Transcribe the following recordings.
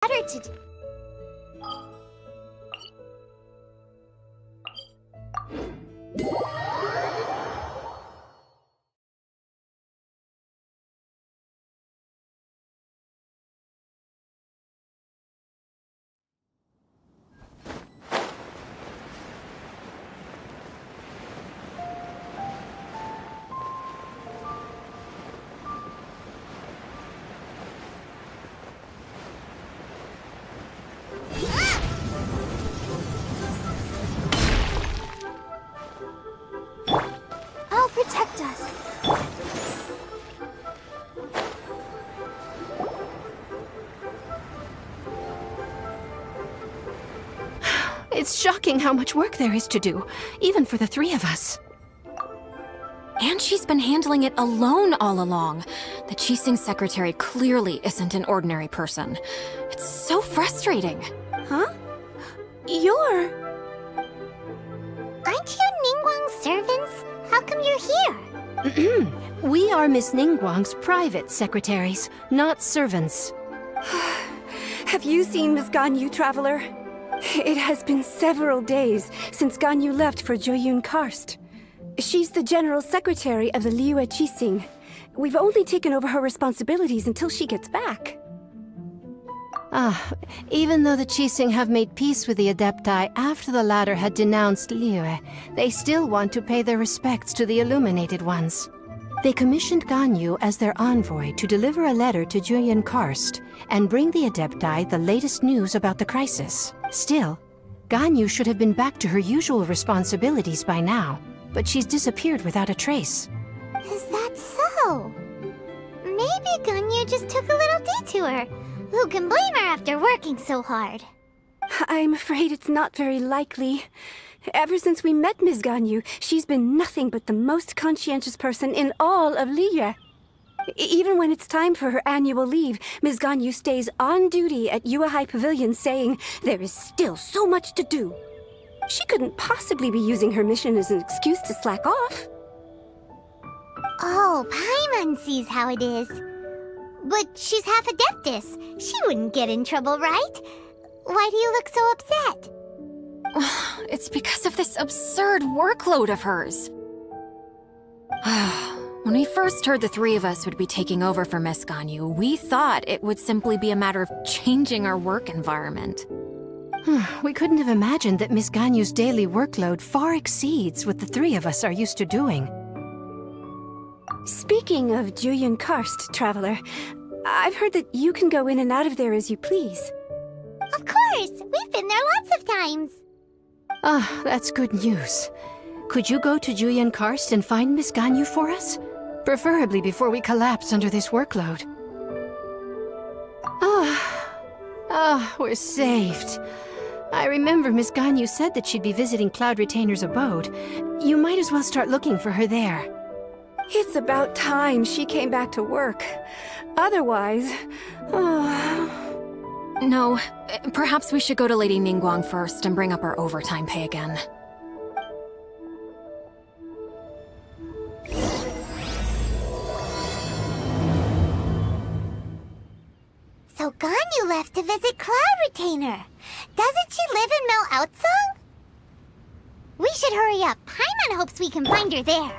Better to do. I'll protect us. It's shocking how much work there is to do, even for the three of us. And she's been handling it alone all along. The Qixing secretary clearly isn't an ordinary person. It's so frustrating. Huh? You're... Aren't you Ningguang's servants? How come you're here? We are Miss Ningguang's private secretaries, not servants. Have you seen Miss Ganyu, Traveler? It has been several days since Ganyu left for Joyun Karst. She's the general secretary of the Liyue Qixing. We've only taken over her responsibilities until she gets back. Even though the Qixing have made peace with the Adepti after the latter had denounced Liyue, they still want to pay their respects to the Illuminated Ones. They commissioned Ganyu as their envoy to deliver a letter to Joyun Karst and bring the Adepti the latest news about the crisis. Still, Ganyu should have been back to her usual responsibilities by now, but she's disappeared without a trace. Is that so? Maybe Ganyu just took a little detour. Who can blame her after working so hard? I'm afraid it's not very likely. Ever since we met Ms. Ganyu, she's been nothing but the most conscientious person in all of Liyue. Even when it's time for her annual leave, Ms. Ganyu stays on duty at Yuehai Pavilion saying there is still so much to do. She couldn't possibly be using her mission as an excuse to slack off. Oh, Paimon sees how it is. But she's half Adeptus. She wouldn't get in trouble, right? Why do you look so upset? It's because of this absurd workload of hers. When we first heard the three of us would be taking over for Miss Ganyu, we thought it would simply be a matter of changing our work environment. We couldn't have imagined that Miss Ganyu's daily workload far exceeds what the three of us are used to doing. Speaking of Joyun Karst, Traveler, I've heard that you can go in and out of there as you please. Of course! We've been there lots of times! That's good news. Could you go to Joyun Karst and find Miss Ganyu for us? Preferably before we collapse under this workload. We're saved. I remember Miss Ganyu said that she'd be visiting Cloud Retainer's abode. You might as well start looking for her there. It's about time she came back to work. Otherwise... No, perhaps we should go to Lady Ningguang first and bring up our overtime pay again. So Ganyu left to visit Cloud Retainer. Doesn't she live in Mel Outsong? We should hurry up. Paimon hopes we can find her there.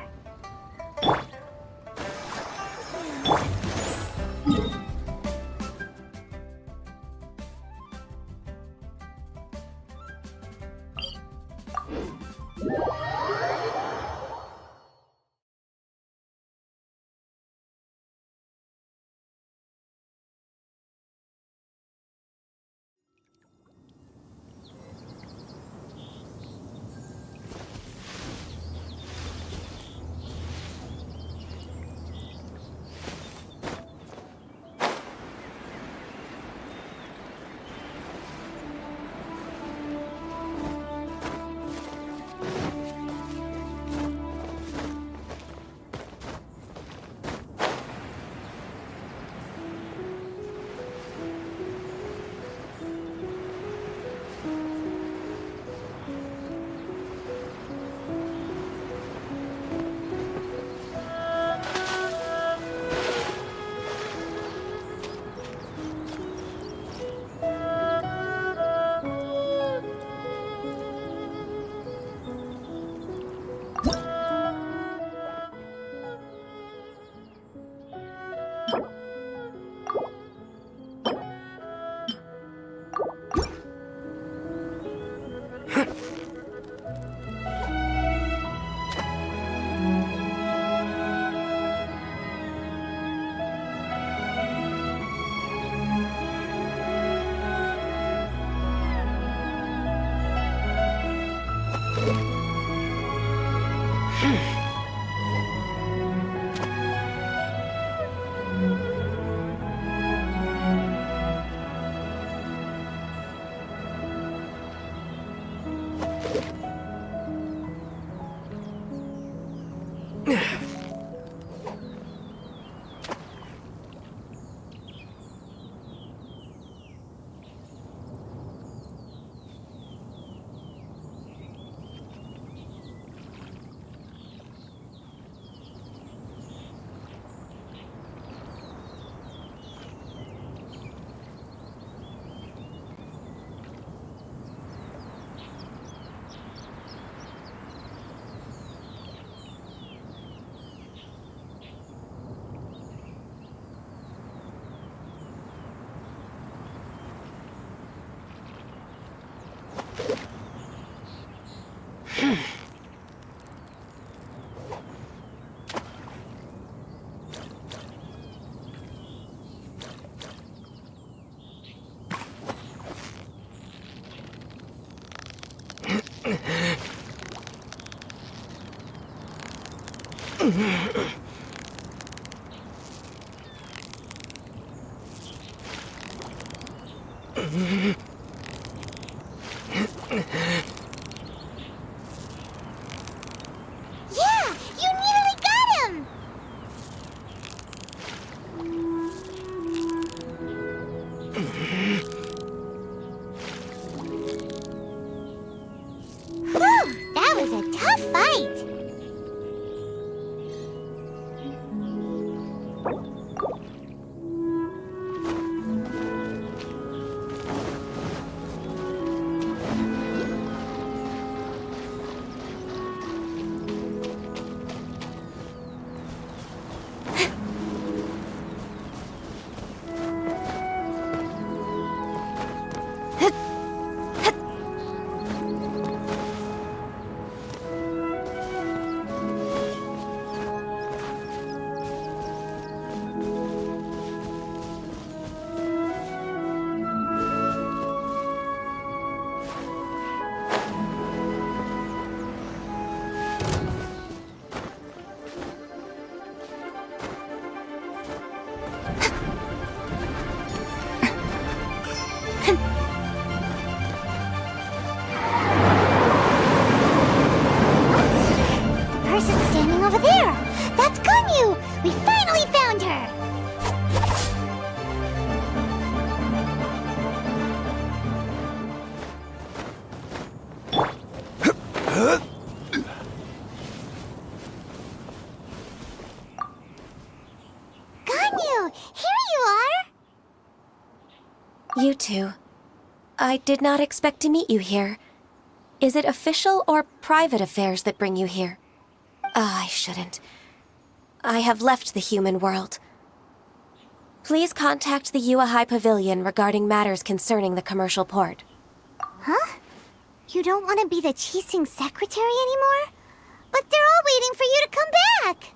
Yeah, you nearly got him! Whew, that was a tough fight. Person standing over there! That's Ganyu! We finally found her! Ganyu! Here you are! You two. I did not expect to meet you here. Is it official or private affairs that bring you here? I shouldn't. I have left the human world. Please contact the Yuahai Pavilion regarding matters concerning the commercial port. Huh? You don't want to be the Chising secretary anymore? But they're all waiting for you to come back!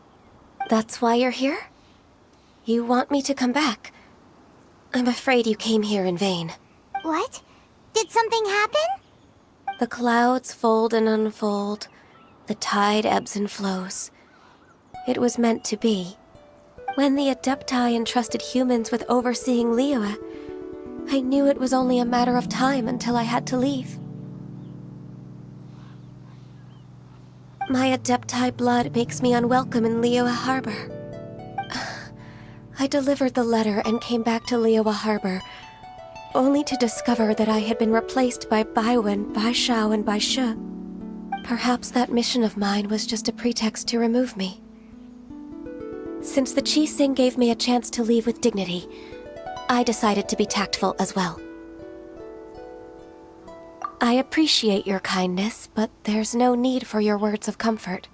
That's why you're here? You want me to come back? I'm afraid you came here in vain. What? Did something happen? The clouds fold and unfold. The tide ebbs and flows. It was meant to be. When the Adepti entrusted humans with overseeing Liyue, I knew it was only a matter of time until I had to leave. My Adepti blood makes me unwelcome in Liyue Harbor. I delivered the letter and came back to Liyue Harbor, only to discover that I had been replaced by Baiwen, Baishao, and Baishu. Perhaps that mission of mine was just a pretext to remove me. Since the Chising gave me a chance to leave with dignity, I decided to be tactful as well. I appreciate your kindness, but there's no need for your words of comfort.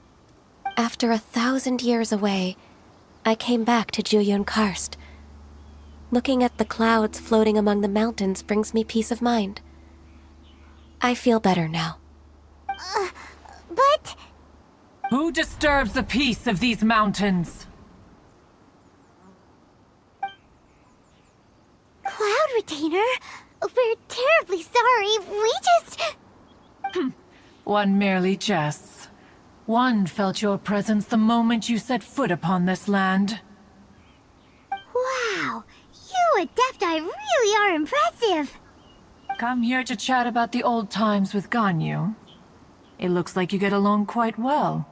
After 1,000 years away, I came back to Juyun Karst. Looking at the clouds floating among the mountains brings me peace of mind. I feel better now. But... Who disturbs the peace of these mountains? Cloud Retainer, we're terribly sorry. We just... One merely jests. One felt your presence the moment you set foot upon this land. Wow, you Adepti really are impressive. Come here to chat about the old times with Ganyu. It looks like you get along quite well.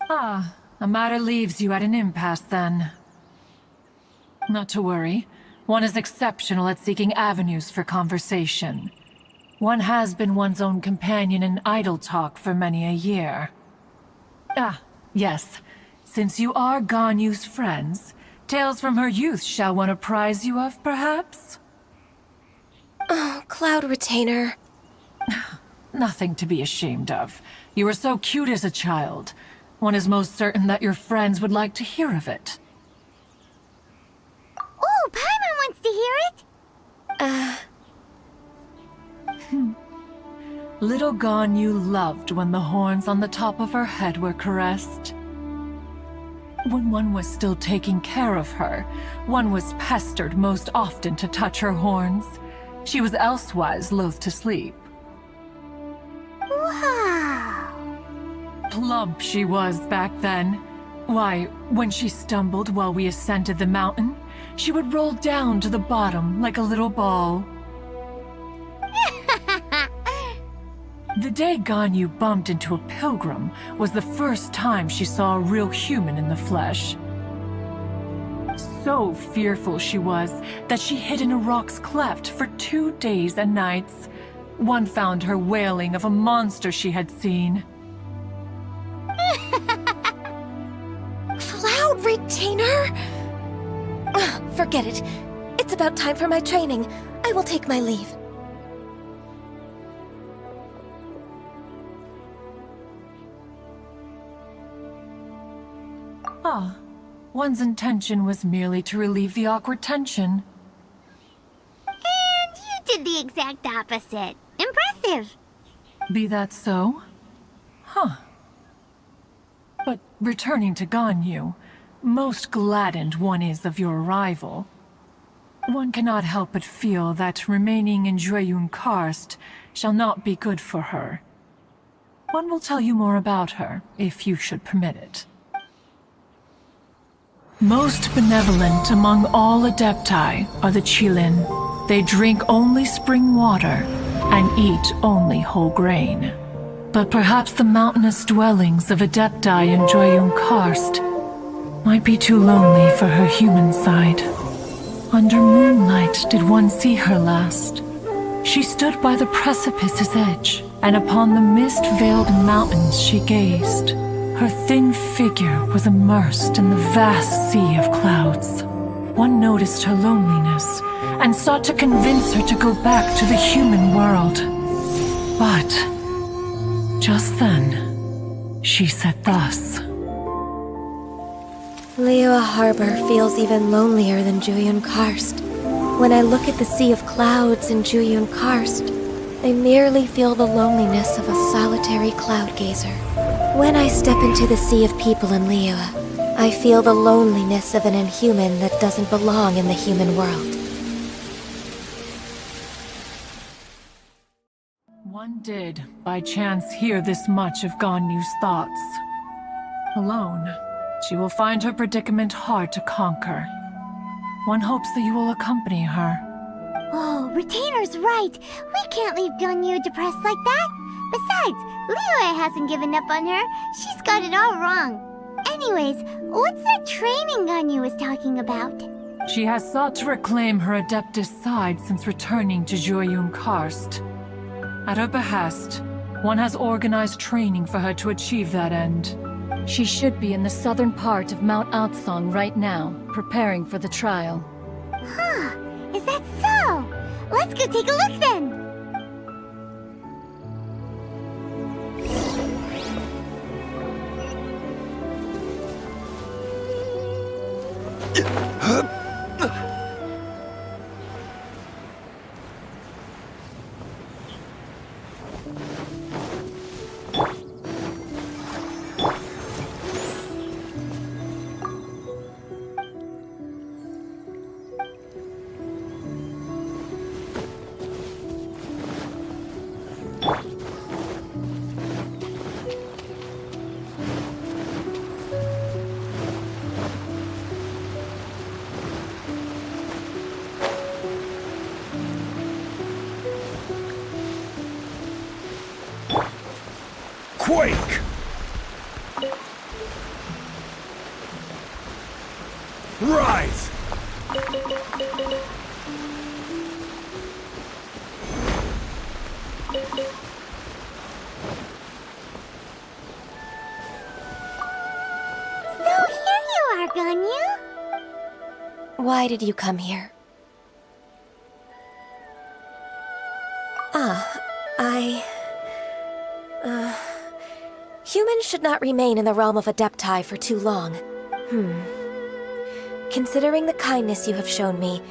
A matter leaves you at an impasse then. Not to worry. One is exceptional at seeking avenues for conversation. One has been one's own companion in idle talk for many a year. Yes. Since you are Ganyu's friends, tales from her youth shall one apprise you of, perhaps? Oh, Cloud Retainer. Nothing to be ashamed of. You were so cute as a child. One is most certain that your friends would like to hear of it. Oh, Paimon wants to hear it. Little Ganyu loved when the horns on the top of her head were caressed. When one was still taking care of her, one was pestered most often to touch her horns. She was elsewise loath to sleep. Wow. Plump she was back then. Why, when she stumbled while we ascended the mountain, she would roll down to the bottom like a little ball. The day Ganyu bumped into a pilgrim was the first time she saw a real human in the flesh. So fearful she was that she hid in a rock's cleft for 2 days and nights. One found her wailing of a monster she had seen. Cloud Retainer? Forget it. It's about time for my training. I will take my leave. One's intention was merely to relieve the awkward tension. And you did the exact opposite. Impressive. Be that so? But returning to Ganyu, most gladdened one is of your arrival. One cannot help but feel that remaining in Jueyun Karst shall not be good for her. One will tell you more about her, if you should permit it. Most benevolent among all Adepti are the Qilin. They drink only spring water and eat only whole grain. But perhaps the mountainous dwellings of Adepti in Jueyun Karst might be too lonely for her human side. Under moonlight did one see her last. She stood by the precipice's edge, and upon the mist-veiled mountains she gazed. Her thin figure was immersed in the vast sea of clouds. One noticed her loneliness and sought to convince her to go back to the human world. But just then, she said thus. Liyue Harbor feels even lonelier than Jueyun Karst. When I look at the sea of clouds in Jueyun Karst, I merely feel the loneliness of a solitary cloud gazer. When I step into the sea of people in Liyue, I feel the loneliness of an inhuman that doesn't belong in the human world. One did, by chance, hear this much of Ganyu's thoughts. Alone, she will find her predicament hard to conquer. One hopes that you will accompany her. Oh, Retainer's right. We can't leave Ganyu depressed like that. Besides, Liyue hasn't given up on her. She's got it all wrong. Anyways, what's that training Ganyu was talking about? She has sought to reclaim her Adeptus side since returning to Jueyun Karst. At her behest, one has organized training for her to achieve that end. She should be in the southern part of Mount Aotsong right now, preparing for the trial. Huh, is that so? Let's go take a look then! Quake! Rise! So here you are, Ganyu. Why did you come here? Humans should not remain in the realm of Adepti for too long. Considering the kindness you have shown me,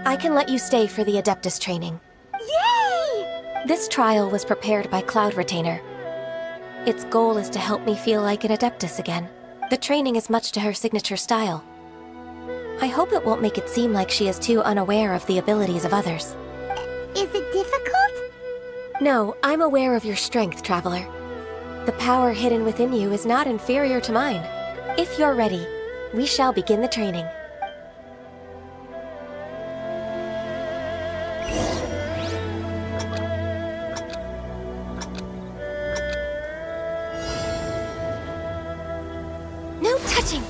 I can let you stay for the Adeptus training. Yay! This trial was prepared by Cloud Retainer. Its goal is to help me feel like an Adeptus again. The training is much to her signature style. I hope it won't make it seem like she is too unaware of the abilities of others. Is it difficult? No, I'm aware of your strength, Traveler. The power hidden within you is not inferior to mine. If you're ready, we shall begin the training. No touching!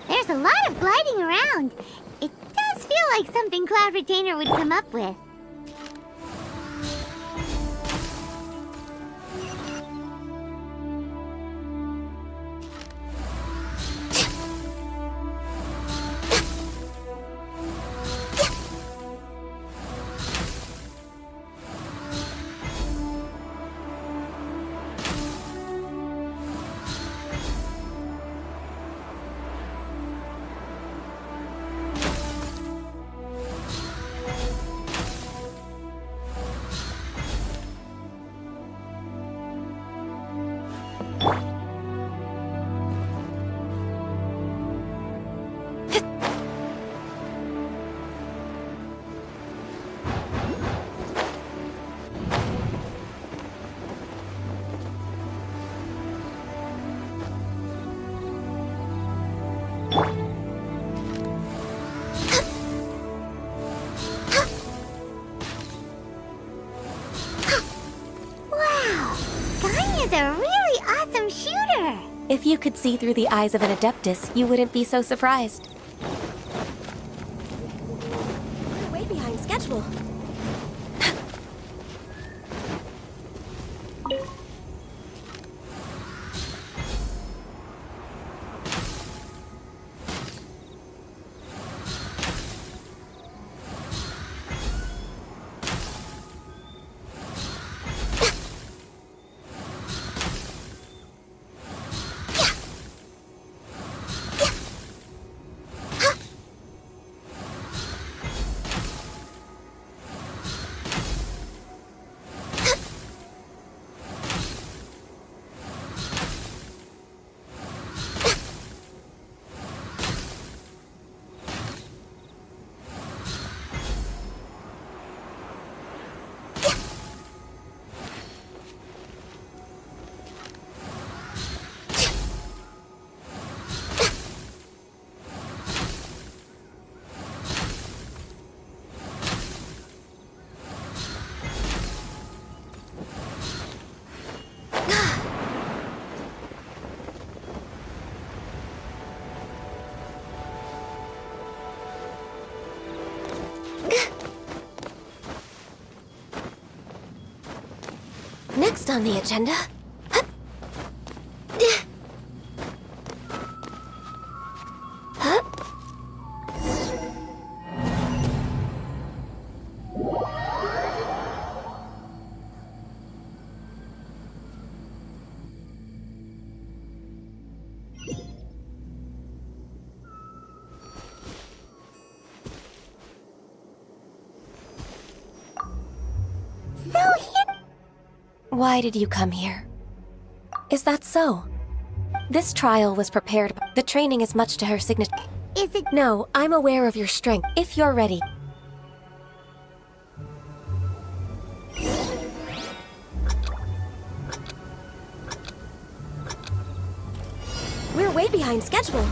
There's a lot of gliding around. It does feel like something Cloud Retainer would come up with. Is a really awesome shooter! If you could see through the eyes of an Adeptus, you wouldn't be so surprised. We're way behind schedule. Next on the agenda... Why did you come here? Is that so? This trial was prepared. The training is much to her signature. Is it? No, I'm aware of your strength. If you're ready. We're way behind schedule.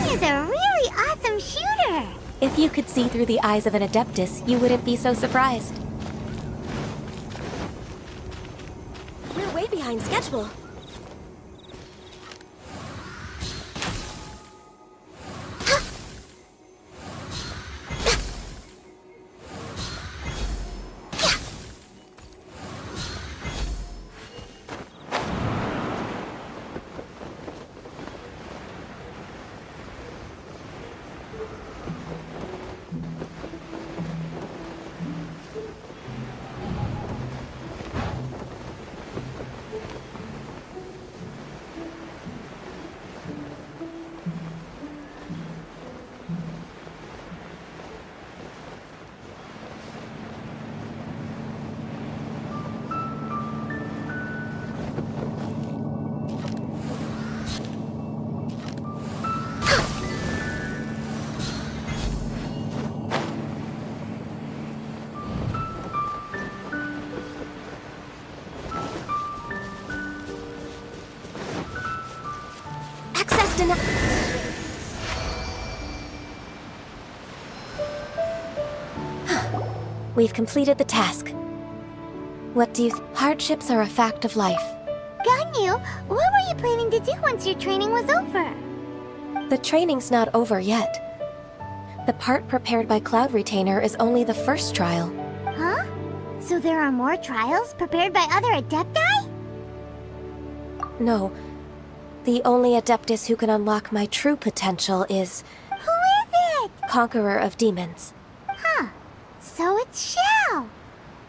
Is a really awesome shooter! If you could see through the eyes of an Adeptus, you wouldn't be so surprised. We're way behind schedule. We've completed the task. What do you Hardships are a fact of life. Ganyu, what were you planning to do once your training was over? The training's not over yet. The part prepared by Cloud Retainer is only the first trial. Huh? So there are more trials prepared by other Adepti? No. The only Adeptus who can unlock my true potential is... Who is it? Conqueror of Demons. Huh. So it's Shao.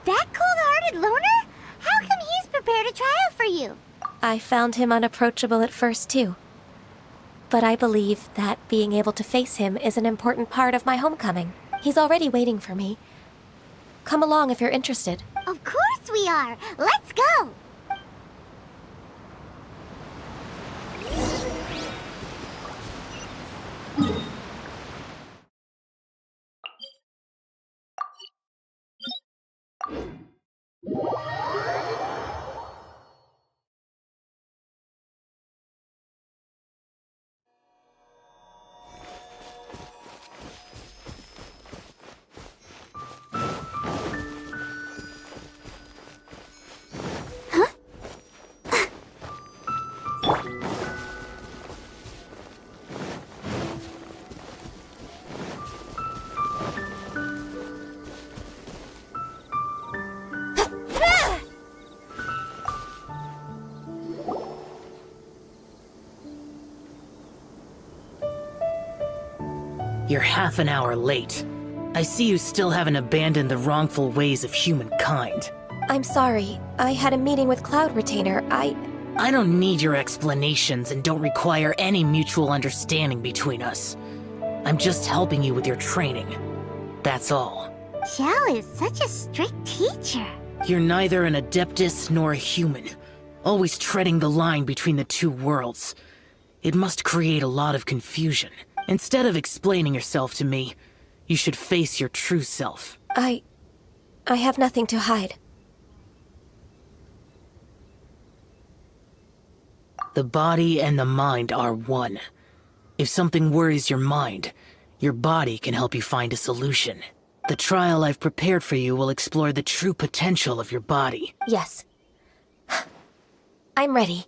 That cold-hearted loner? How come he's prepared a trial for you? I found him unapproachable at first, too. But I believe that being able to face him is an important part of my homecoming. He's already waiting for me. Come along if you're interested. Of course we are! Let's go! You're half an hour late. I see you still haven't abandoned the wrongful ways of humankind. I'm sorry. I had a meeting with Cloud Retainer. I don't need your explanations and don't require any mutual understanding between us. I'm just helping you with your training. That's all. Xiao is such a strict teacher. You're neither an Adeptus nor a human, always treading the line between the two worlds. It must create a lot of confusion. Instead of explaining yourself to me, you should face your true self. I have nothing to hide. The body and the mind are one. If something worries your mind, your body can help you find a solution. The trial I've prepared for you will explore the true potential of your body. Yes. I'm ready.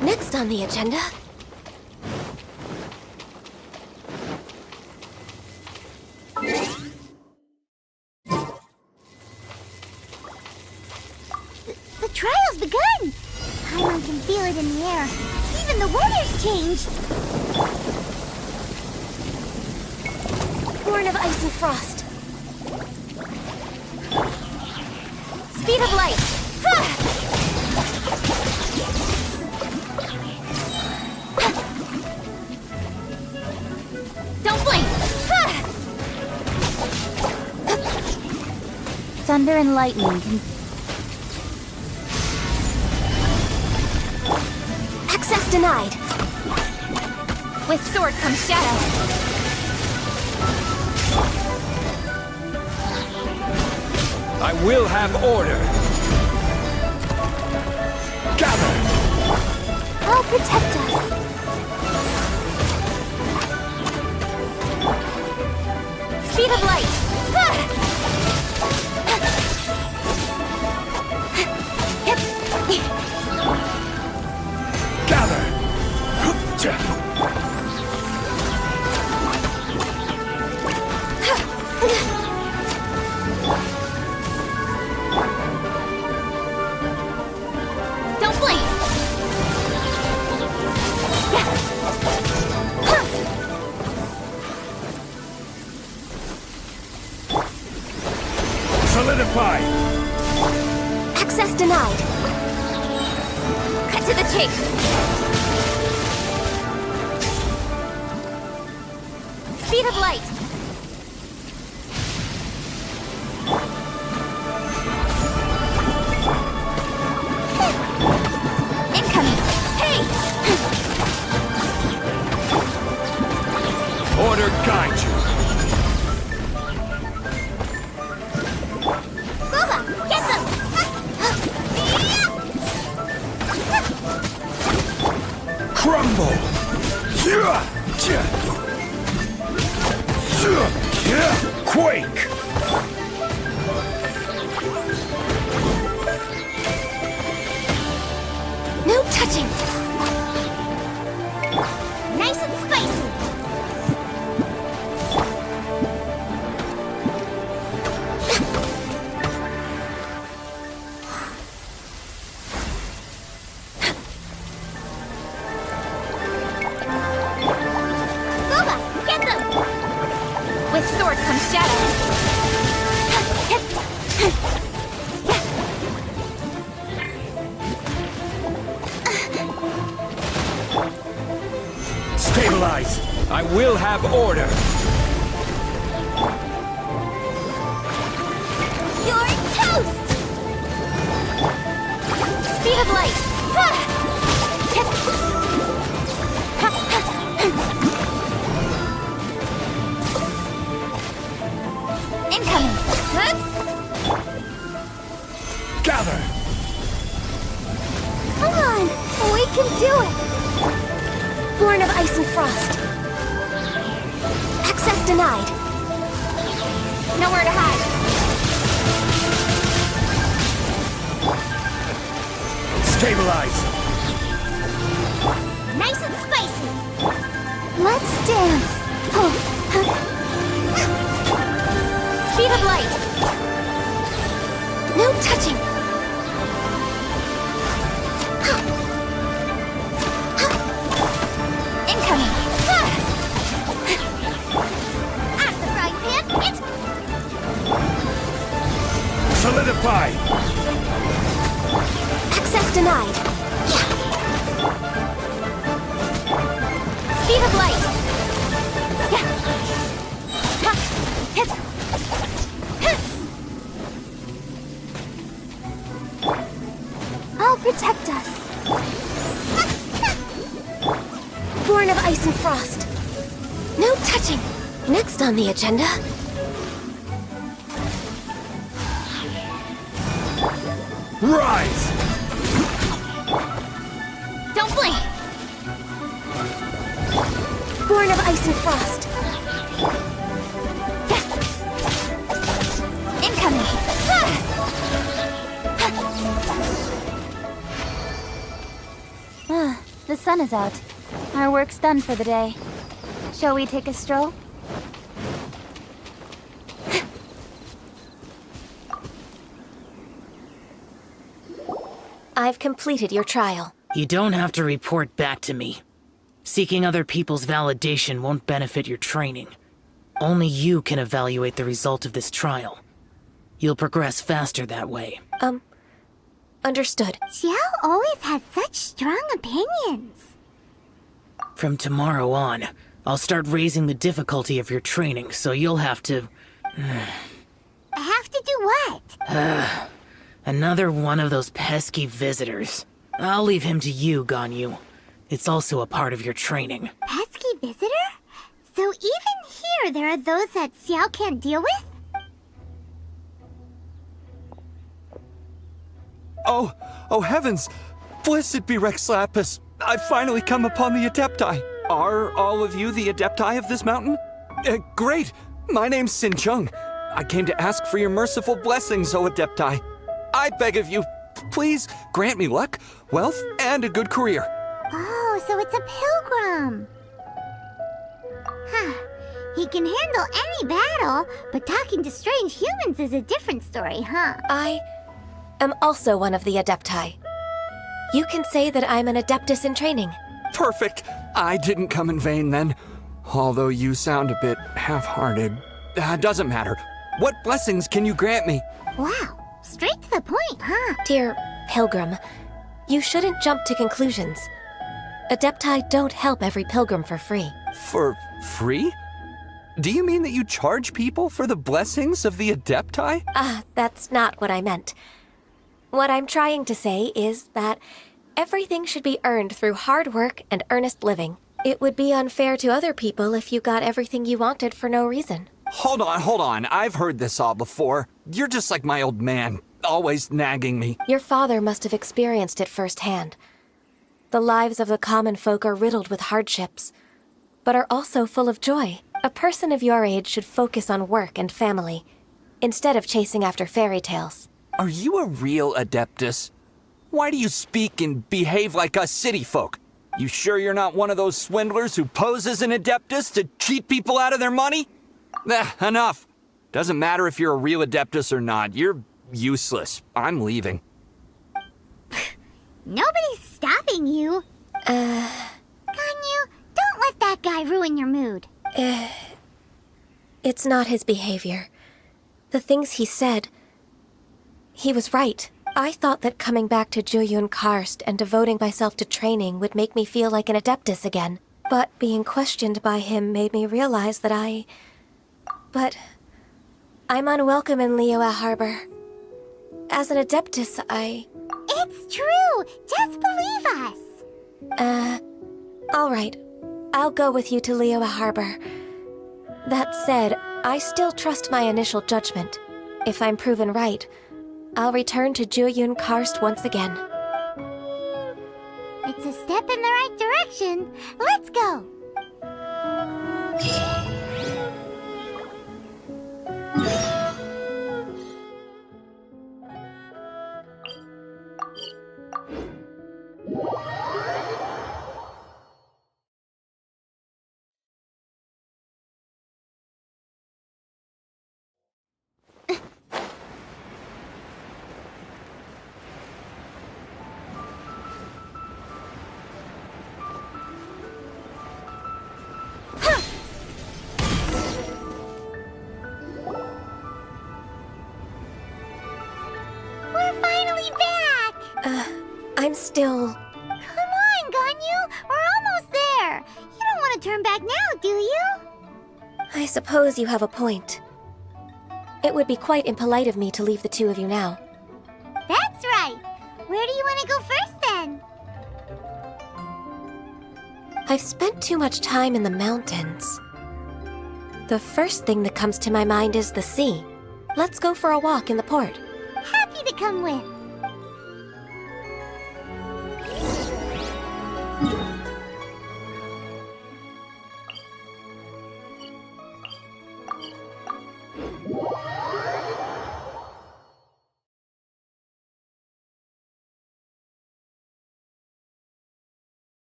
Next on the agenda... The trial's begun! Paimon can feel it in the air. Even the weather's changed! Born of ice and frost. Speed of light. Don't blink! Thunder and lightning can... Access denied. With sword comes shadow. I will have order. Gather! I'll protect us. Speed of light. Gather! Don't blink! Solidify! Access denied. Cut to the chase. Speed of light. Incoming. Hey! Order guide you. Booba, get them! Crumble! Quake! No touching. Nice and spicy! Booba, get them! With sword comes shadow. Stabilize! I will have order. You're toast! Speed of light. Incoming! Gather! Come on! We can do it! Born of ice and frost. Access denied. Nowhere to hide. Stabilize! Nice and spicy! Let's dance! Oh. Speed of light. speed of light! I'll protect us. Born of ice and frost. No touching. Next on the agenda. Rise! Don't blink! Born of ice and frost. Incoming! The sun is out. Our work's done for the day. Shall we take a stroll? I've completed your trial. You don't have to report back to me. Seeking other people's validation won't benefit your training. Only you can evaluate the result of this trial. You'll progress faster that way. Understood. Xiao always has such strong opinions. From tomorrow on, I'll start raising the difficulty of your training, so you'll have to... Have to do what? Another one of those pesky visitors. I'll leave him to you, Ganyu. It's also a part of your training. Pesky visitor? So even here there are those that Xiao can't deal with? Oh heavens! Blessed be Rex Lapis! I've finally come upon the Adepti. Are all of you the Adepti of this mountain? Great! My name's Sin Chung. I came to ask for your merciful blessings, O Adepti. I beg of you, please grant me luck, wealth, and a good career. Oh, so it's a pilgrim. Huh. He can handle any battle, but talking to strange humans is a different story, huh? I am also one of the Adepti. You can say that I'm an Adeptus in training. Perfect! I didn't come in vain then. Although you sound a bit half-hearted. Doesn't matter. What blessings can you grant me? Wow, straight to the point, huh? Dear Pilgrim, you shouldn't jump to conclusions. Adepti don't help every pilgrim for free. For free? Do you mean that you charge people for the blessings of the Adepti? That's not what I meant. What I'm trying to say is that everything should be earned through hard work and earnest living. It would be unfair to other people if you got everything you wanted for no reason. Hold on. I've heard this all before. You're just like my old man, always nagging me. Your father must have experienced it firsthand. The lives of the common folk are riddled with hardships, but are also full of joy. A person of your age should focus on work and family, instead of chasing after fairy tales. Are you a real Adeptus? Why do you speak and behave like us city folk? You sure you're not one of those swindlers who pose as an Adeptus to cheat people out of their money? Enough. Doesn't matter if you're a real Adeptus or not. You're useless. I'm leaving. Nobody's stopping you. Ganyu, don't let that guy ruin your mood. It's not his behavior. The things he said... He was right. I thought that coming back to Jueyun Karst and devoting myself to training would make me feel like an Adeptus again. But being questioned by him made me realize that But I'm unwelcome in Liyue Harbor. As an Adeptus, It's true! Just believe us! All right. I'll go with you to Liyue Harbor. That said, I still trust my initial judgment. If I'm proven right, I'll return to Jueyun Karst once again. It's a step in the right direction. Let's go! I'm still... Come on, Ganyu! We're almost there! You don't want want to turn back now, do you? I suppose you have a point. It would be quite impolite of me to leave the two of you now. That's right. Where do you want to go first, then? I've spent too much time in the mountains. The first thing that comes to my mind is the sea. Let's go for a walk in the port. Happy to come with.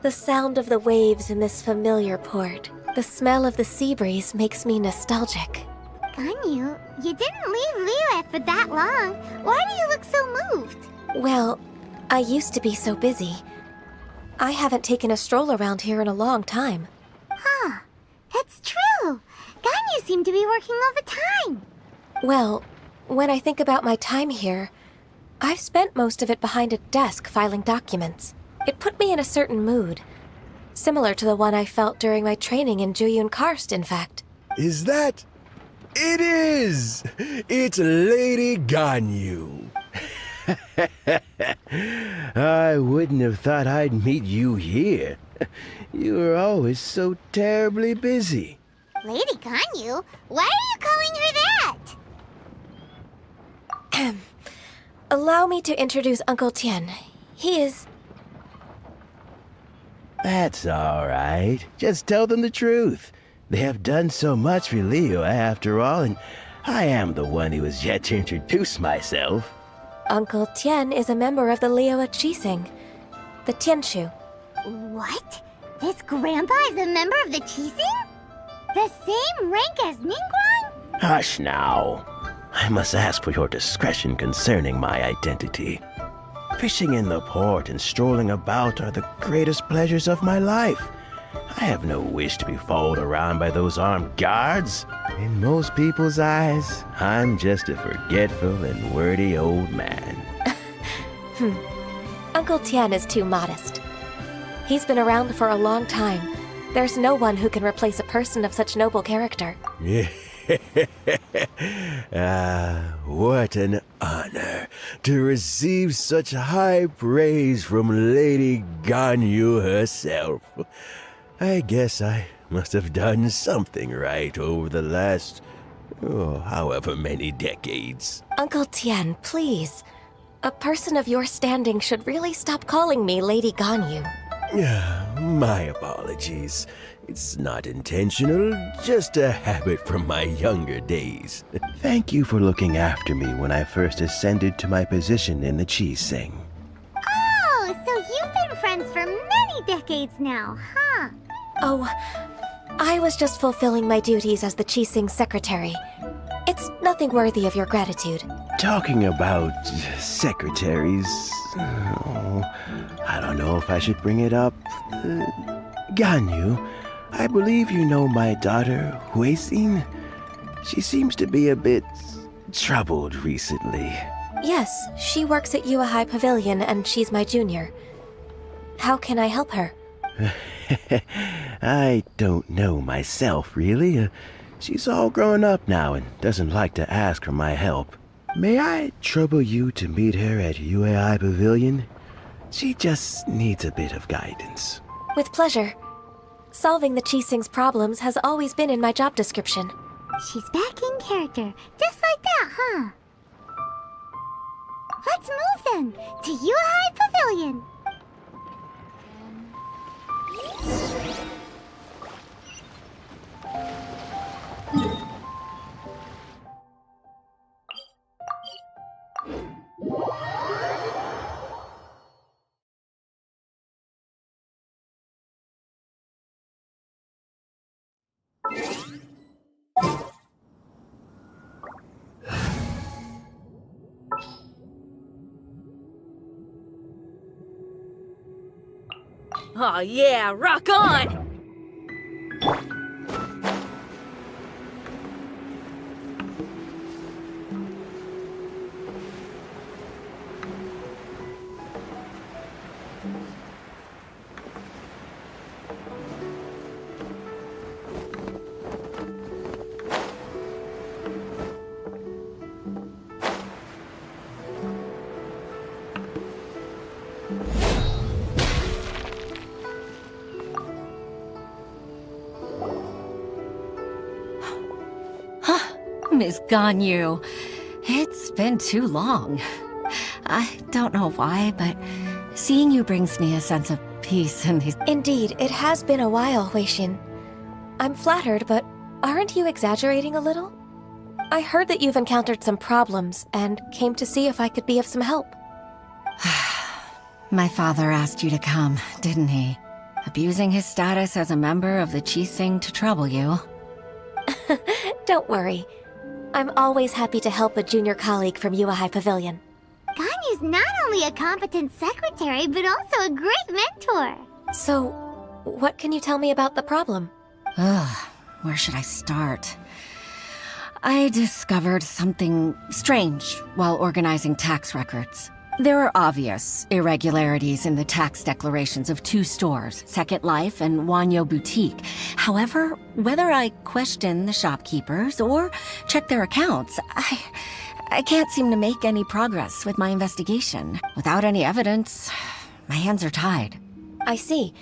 The sound of the waves in this familiar port. The smell of the sea breeze makes me nostalgic. Ganyu, you didn't leave Liyue for that long. Why do you look so moved? Well, I used to be so busy. I haven't taken a stroll around here in a long time. Huh, that's true. Ganyu seemed to be working all the time. Well, when I think about my time here, I've spent most of it behind a desk filing documents. It put me in a certain mood, similar to the one I felt during my training in Juyun Karst, in fact. Is that? It is! It's Lady Ganyu. I wouldn't have thought I'd meet you here. You were always so terribly busy. Lady Ganyu? Why are you calling her that? Allow me to introduce Uncle Tian. He is... That's all right. Just tell them the truth. They have done so much for Leo after all, and I am the one who has yet to introduce myself. Uncle Tian is a member of the Liyue Qixing, the Tianshu. What? This grandpa is a member of the Qixing? The same rank as Ningguang? Hush now. I must ask for your discretion concerning my identity. Fishing in the port and strolling about are the greatest pleasures of my life. I have no wish to be followed around by those armed guards. In most people's eyes, I'm just a forgetful and wordy old man. Uncle Tian is too modest. He's been around for a long time. There's no one who can replace a person of such noble character. What an honor to receive such high praise from Lady Ganyu herself. I guess I must have done something right over the last, however many decades. Uncle Tian, please. A person of your standing should really stop calling me Lady Ganyu. My apologies. It's not intentional, just a habit from my younger days. Thank you for looking after me when I first ascended to my position in the Qixing. Oh, so you've been friends for many decades now, huh? Oh, I was just fulfilling my duties as the Qixing secretary. It's nothing worthy of your gratitude. Talking about secretaries, I don't know if I should bring it up. Ganyu, I believe you know my daughter, Huixin. She seems to be a bit troubled recently. Yes, she works at Yue High Pavilion and she's my junior. How can I help her? I don't know myself, really. She's all grown up now and doesn't like to ask for my help. May I trouble you to meet her at Yue High Pavilion? She just needs a bit of guidance. With pleasure. Solving the Qixing's problems has always been in my job description. She's back in character, just like that, huh? Let's move then, to Yue High Pavilion. Oh yeah, rock on! Miss Ganyu, it's been too long. I don't know why, but seeing you brings me a sense of peace in these... Indeed, it has been a while, Huixin. I'm flattered, but aren't you exaggerating a little? I heard that you've encountered some problems and came to see if I could be of some help. My father asked you to come, didn't he? Abusing his status as a member of the Qixing to trouble you. Don't worry. I'm always happy to help a junior colleague from Yuehai Pavilion. Ganyu's not only a competent secretary, but also a great mentor. So, what can you tell me about the problem? Ugh, where should I start? I discovered something strange while organizing tax records. There are obvious irregularities in the tax declarations of two stores, Second Life and Wanyo Boutique. However, whether I question the shopkeepers or check their accounts, I can't seem to make any progress with my investigation. Without any evidence, my hands are tied. I see.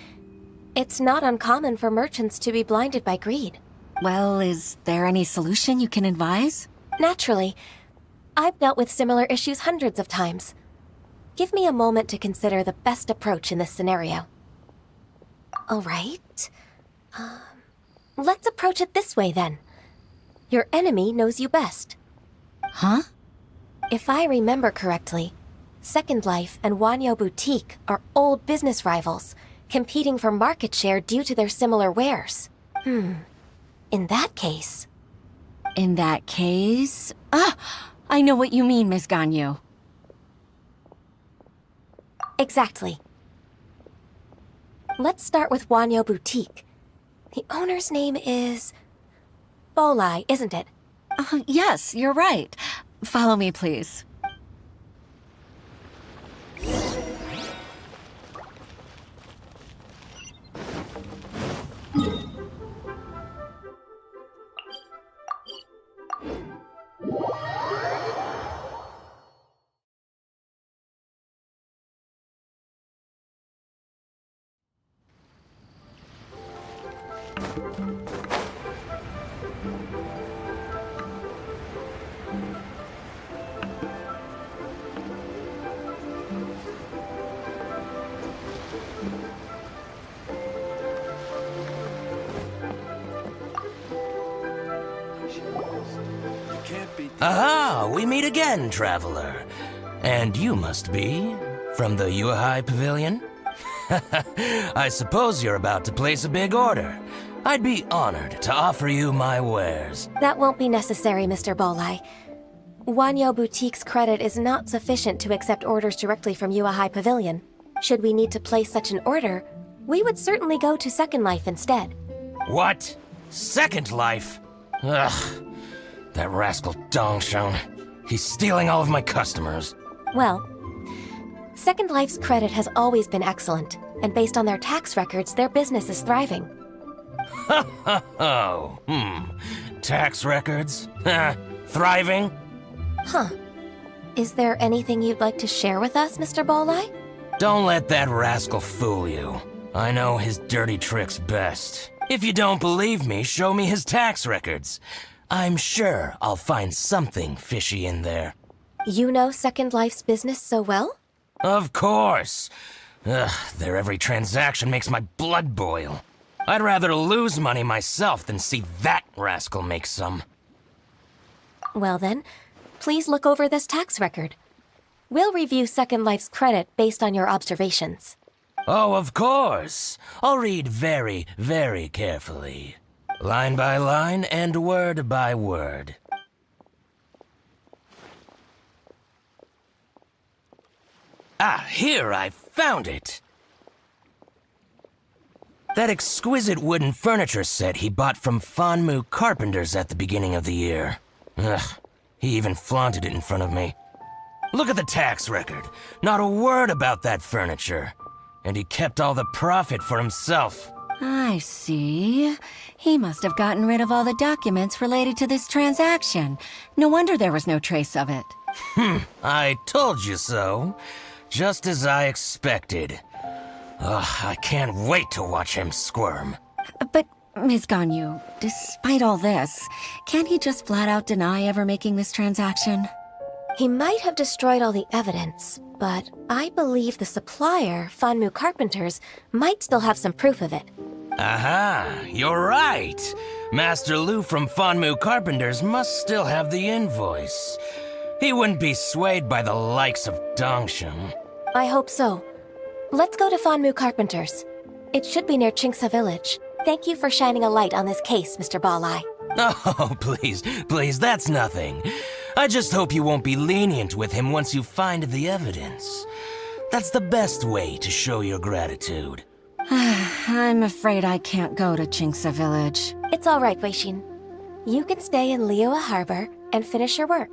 It's not uncommon for merchants to be blinded by greed. Well, is there any solution you can advise? Naturally. I've dealt with similar issues hundreds of times. Give me a moment to consider the best approach in this scenario. All right. Let's approach it this way, then. Your enemy knows you best. Huh? If I remember correctly, Second Life and Wanyo Boutique are old business rivals, competing for market share due to their similar wares. In that case... In that case... I know what you mean, Miss Ganyu. Exactly. Let's start with Wanyo Boutique. The owner's name is... Bolai, isn't it? Yes, you're right. Follow me, please. Aha! We meet again, traveler. And you must be from the Yuehai Pavilion? I suppose you're about to place a big order. I'd be honored to offer you my wares. That won't be necessary, Mr. Bolai. Wanyo Boutique's credit is not sufficient to accept orders directly from Yuehai Pavilion. Should we need to place such an order, we would certainly go to Second Life instead. What? Second Life? Ugh. That rascal Dongsheng. He's stealing all of my customers. Well, Second Life's credit has always been excellent, and based on their tax records, their business is thriving. Tax records? Thriving? Huh. Is there anything you'd like to share with us, Mr. Bolai? Don't let that rascal fool you. I know his dirty tricks best. If you don't believe me, show me his tax records. I'm sure I'll find something fishy in there. You know Second Life's business so well? Of course. Ugh, their every transaction makes my blood boil. I'd rather lose money myself than see that rascal make some. Well then, please look over this tax record. We'll review Second Life's credit based on your observations. Oh, of course. I'll read very, very carefully. line by line and word by word. Ah, here, I found it! That exquisite wooden furniture set he bought from Fonmu Carpenters at the beginning of the year. Ugh, he even flaunted it in front of me. Look at the tax record. Not a word about that furniture. And he kept all the profit for himself. I see. He must have gotten rid of all the documents related to this transaction. No wonder there was no trace of it. I told you so. Just as I expected. Ugh, I can't wait to watch him squirm. But, Ms. Ganyu, despite all this, can't he just flat out deny ever making this transaction? He might have destroyed all the evidence, but I believe the supplier, Fonmu Carpenters, might still have some proof of it. Aha, you're right. Master Lu from Fonmu Carpenters must still have the invoice. He wouldn't be swayed by the likes of Dongsheng. I hope so. Let's go to Fonmu Carpenters. It should be near Chingsa Village. Thank you for shining a light on this case, Mr. Balai. Oh, please, that's nothing. I just hope you won't be lenient with him once you find the evidence. That's the best way to show your gratitude. I'm afraid I can't go to Chingsa Village. It's all right, Weishin. You can stay in Liyue Harbor and finish your work.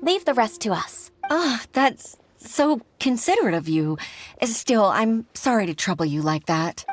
Leave the rest to us. Ah, that's so considerate of you. Still, I'm sorry to trouble you like that.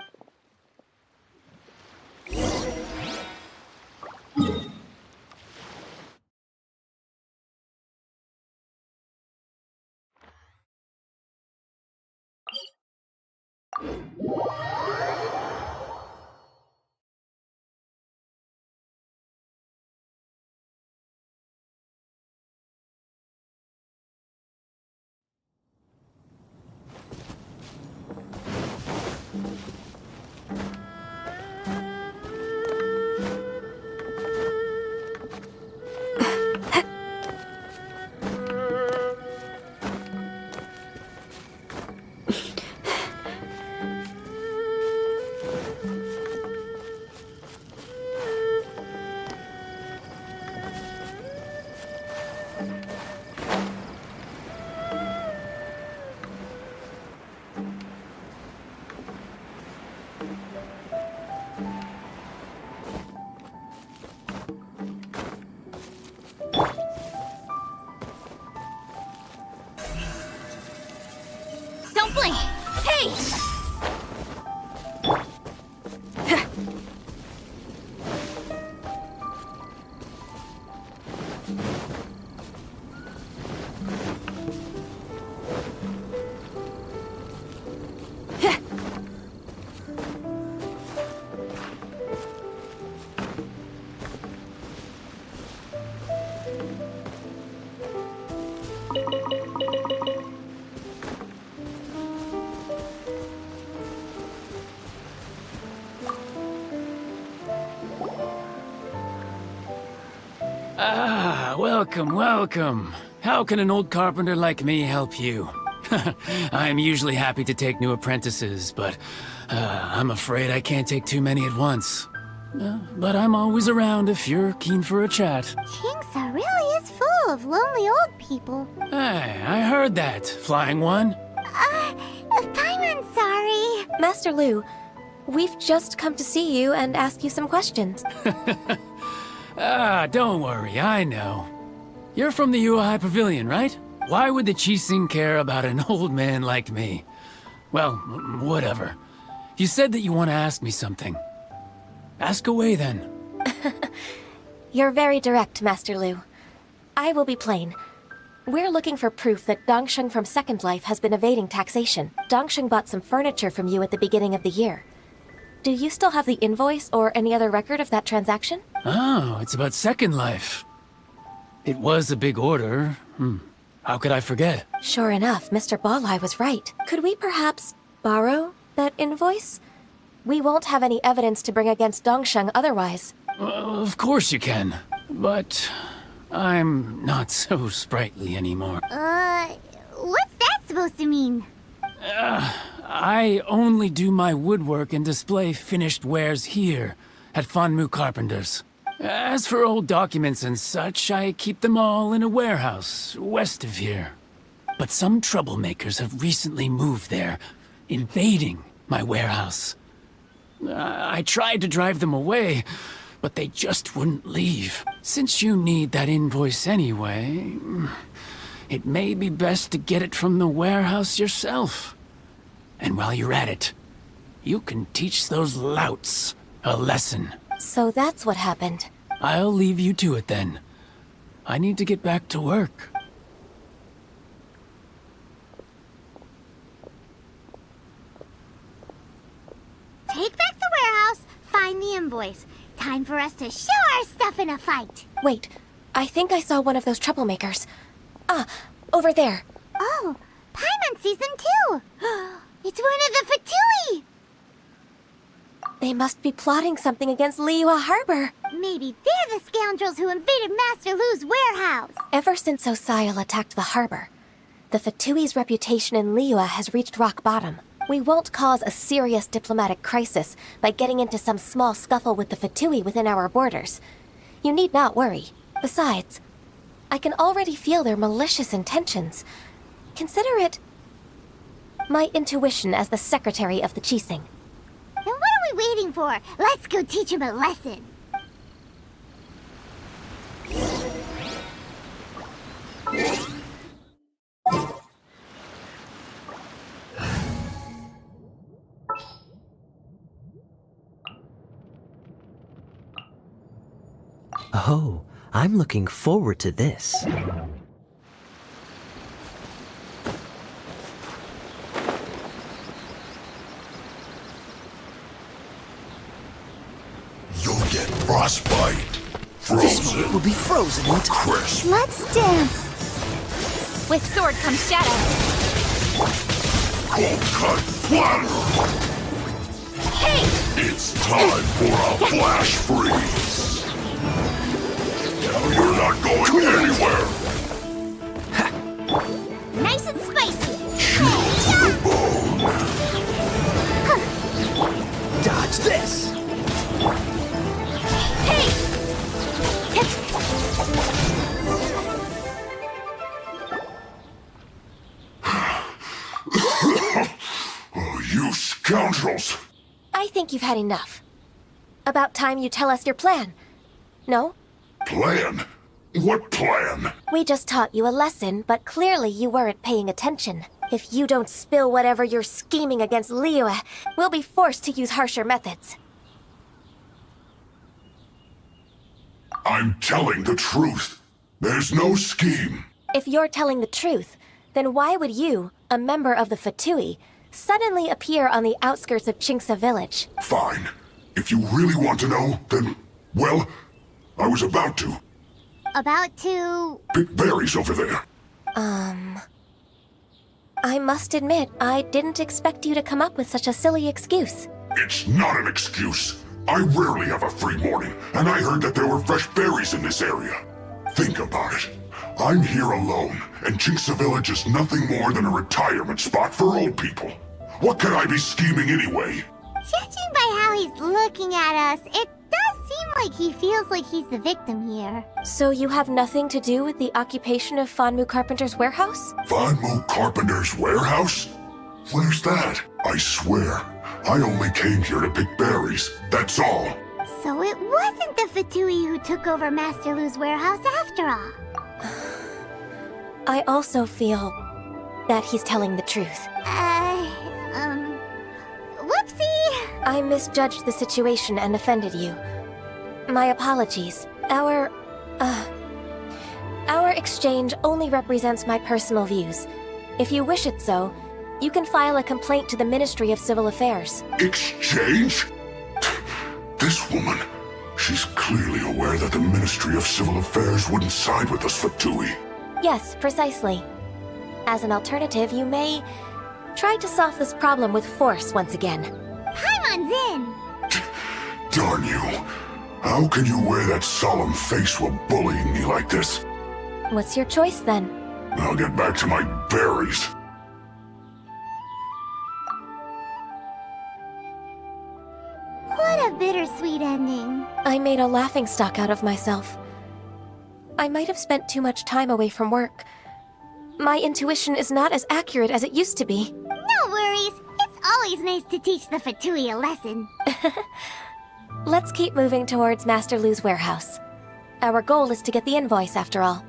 Don't blink! Hey! Ah, welcome, welcome. How can an old carpenter like me help you? I'm usually happy to take new apprentices, but I'm afraid I can't take too many at once. But I'm always around if you're keen for a chat. Chingsa really is full of lonely old people. Hey, I heard that, Flying One. Paimon's sorry. Master Lu, we've just come to see you and ask you some questions. Ah, don't worry, I know. You're from the Yuehai Pavilion, right? Why would the Qixing care about an old man like me? Well, whatever. You said that you want to ask me something. Ask away, then. You're very direct, Master Lu. I will be plain. We're looking for proof that Dongsheng from Second Life has been evading taxation. Dongsheng bought some furniture from you at the beginning of the year. Do you still have the invoice or any other record of that transaction? Oh, it's about Second Life. It was a big order. How could I forget? Sure enough, Mr. Balai was right. Could we perhaps borrow that invoice? We won't have any evidence to bring against Dongsheng otherwise. Of course you can, but I'm not so sprightly anymore. What's that supposed to mean? I only do my woodwork and display finished wares here. at Fonmu Carpenter's. As for old documents and such, I keep them all in a warehouse west of here. But some troublemakers have recently moved there, invading my warehouse. I tried to drive them away, but they just wouldn't leave. Since you need that invoice anyway, it may be best to get it from the warehouse yourself. And while you're at it, you can teach those louts a lesson. So that's what happened. I'll leave you to it then. I need to get back to work. Take back the warehouse, find the invoice. Time for us to show our stuff in a fight. Wait, I think I saw one of those troublemakers. Ah, over there. Oh, Paimon sees them too. It's one of the Fatui. They must be plotting something against Liyue Harbor. Maybe they're the scoundrels who invaded Master Lu's warehouse. Ever since Osial attacked the harbor, the Fatui's reputation in Liyue has reached rock bottom. We won't cause a serious diplomatic crisis by getting into some small scuffle with the Fatui within our borders. You need not worry. Besides, I can already feel their malicious intentions. Consider it my intuition as the secretary of the Qixing. Then what are we waiting for? Let's go teach him a lesson. Oh, I'm looking forward to this. You'll get frostbite. Frozen. This will be frozen into crisp. Let's dance. With sword comes shadow. Cold cut platter. Hey! It's time for a flash freeze. Now you're not going anywhere. Nice and spicy. Chill to the bone. dodge this. Hey! Oh, you scoundrels! I think you've had enough. About time you tell us your plan. No? Plan? What plan? We just taught you a lesson, but clearly you weren't paying attention. If you don't spill whatever you're scheming against Liyue, we'll be forced to use harsher methods. I'm telling the truth. There's no scheme. If you're telling the truth, then why would you, a member of the Fatui, suddenly appear on the outskirts of Qingce village? Fine. If you really want to know, then, well, I was about to. About to... Pick berries over there. I must admit, I didn't expect you to come up with such a silly excuse. It's not an excuse. I rarely have a free morning, and I heard that there were fresh berries in this area. Think about it. I'm here alone, and Qingce Village is nothing more than a retirement spot for old people. What could I be scheming anyway? Judging by how he's looking at us, it does seem like he feels like he's the victim here. So you have nothing to do with the occupation of Fonmu Carpenter's warehouse? Fonmu Carpenter's warehouse? Where's that? I swear, I only came here to pick berries, that's all. So it wasn't the Fatui who took over Master Lu's warehouse after all. I also feel that he's telling the truth. Whoopsie! I misjudged the situation and offended you. My apologies. Our exchange only represents my personal views. If you wish it so, you can file a complaint to the Ministry of Civil Affairs. Exchange? This woman, she's clearly aware that the Ministry of Civil Affairs wouldn't side with us Fatui. Yes, precisely. As an alternative, you may try to solve this problem with force once again. Paimon's in! Darn you. How can you wear that solemn face while bullying me like this? What's your choice then? I'll get back to my berries. What a bittersweet ending. I made a laughingstock out of myself. I might have spent too much time away from work. My intuition is not as accurate as it used to be. No worries. It's always nice to teach the Fatui a lesson. Let's keep moving towards Master Lu's warehouse. Our goal is to get the invoice, after all.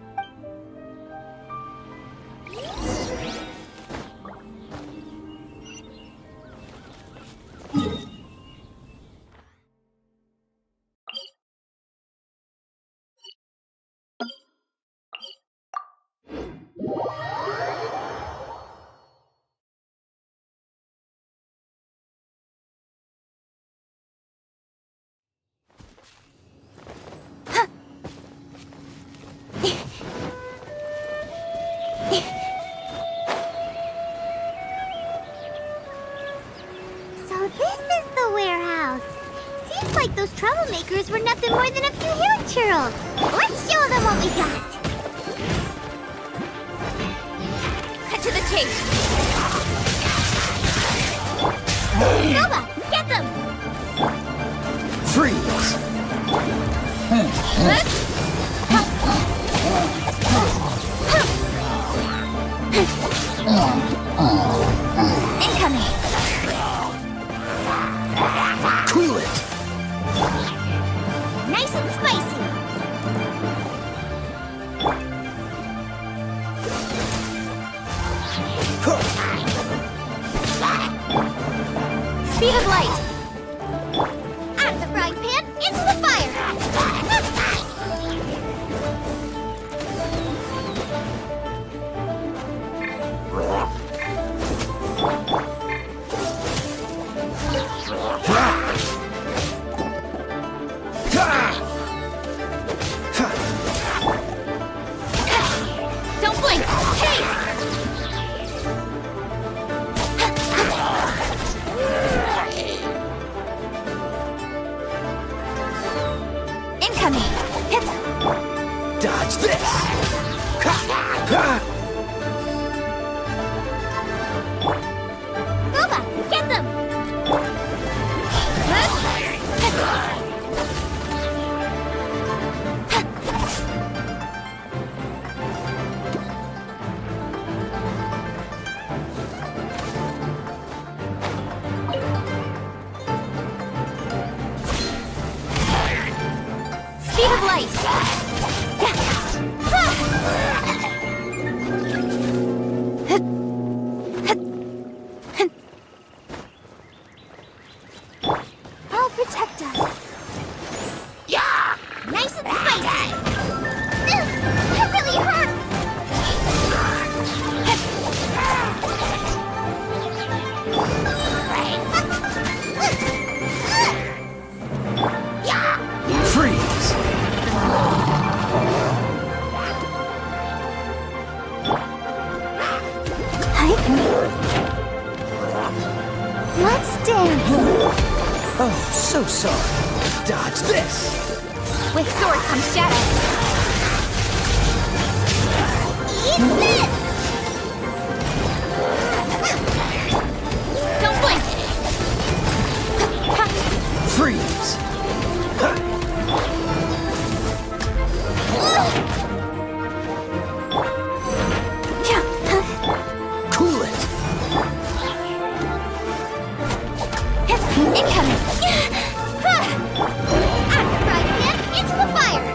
So this is the warehouse. Seems like those troublemakers were nothing more than a few hair churls. Let's show them what we got. Cut to the chase. Nova, get them! Freeze! Incoming! Cool it! Nice and spicy! Speed of light! Out of the frying pan, into the fire! Don't blink! Hey! Incoming! Dodge this! Nova, get them! Speed of light! I'll protect us. Yeah! Nice and spicy! That really hurt! Freeze! Let's dance! Oh, so sorry. Dodge this! With sword comes shadow. Eat this! Don't blink! Freeze! Cool it! Incoming! Out of the frying pan, into the fire!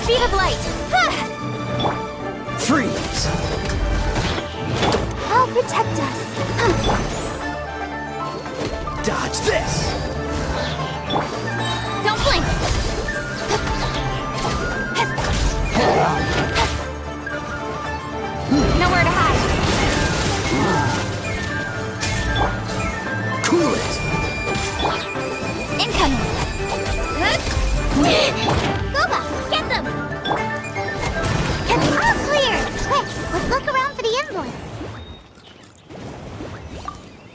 Speed of light! Freeze! I'll protect us. Dodge this! Don't blink! Nowhere to hide. Cool it! Incoming! Boba, get them! All clear! Quick, let's look around for the invoice.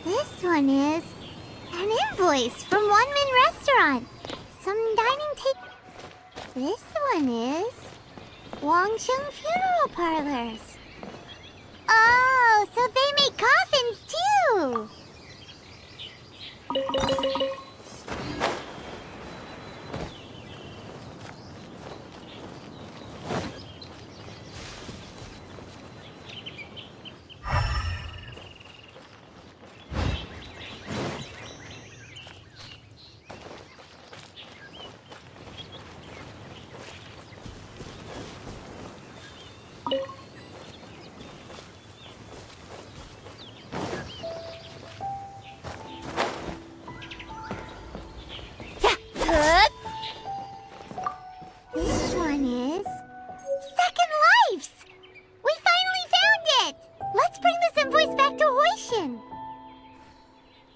This one is an invoice from One Min Restaurant. Some dining take. This one is Wangsheng Funeral Parlors. Oh, so they make coffins too!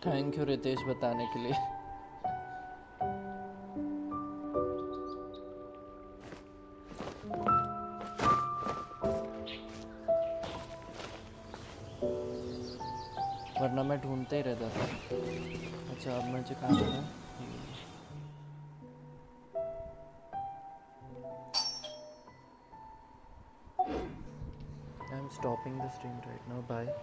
Thank you Ritesh बताने के लिए। वरना मैं ढूंढते ही रहता था। अच्छा अब मुझे कहाँ जाना? I'm stopping the stream right now. Bye.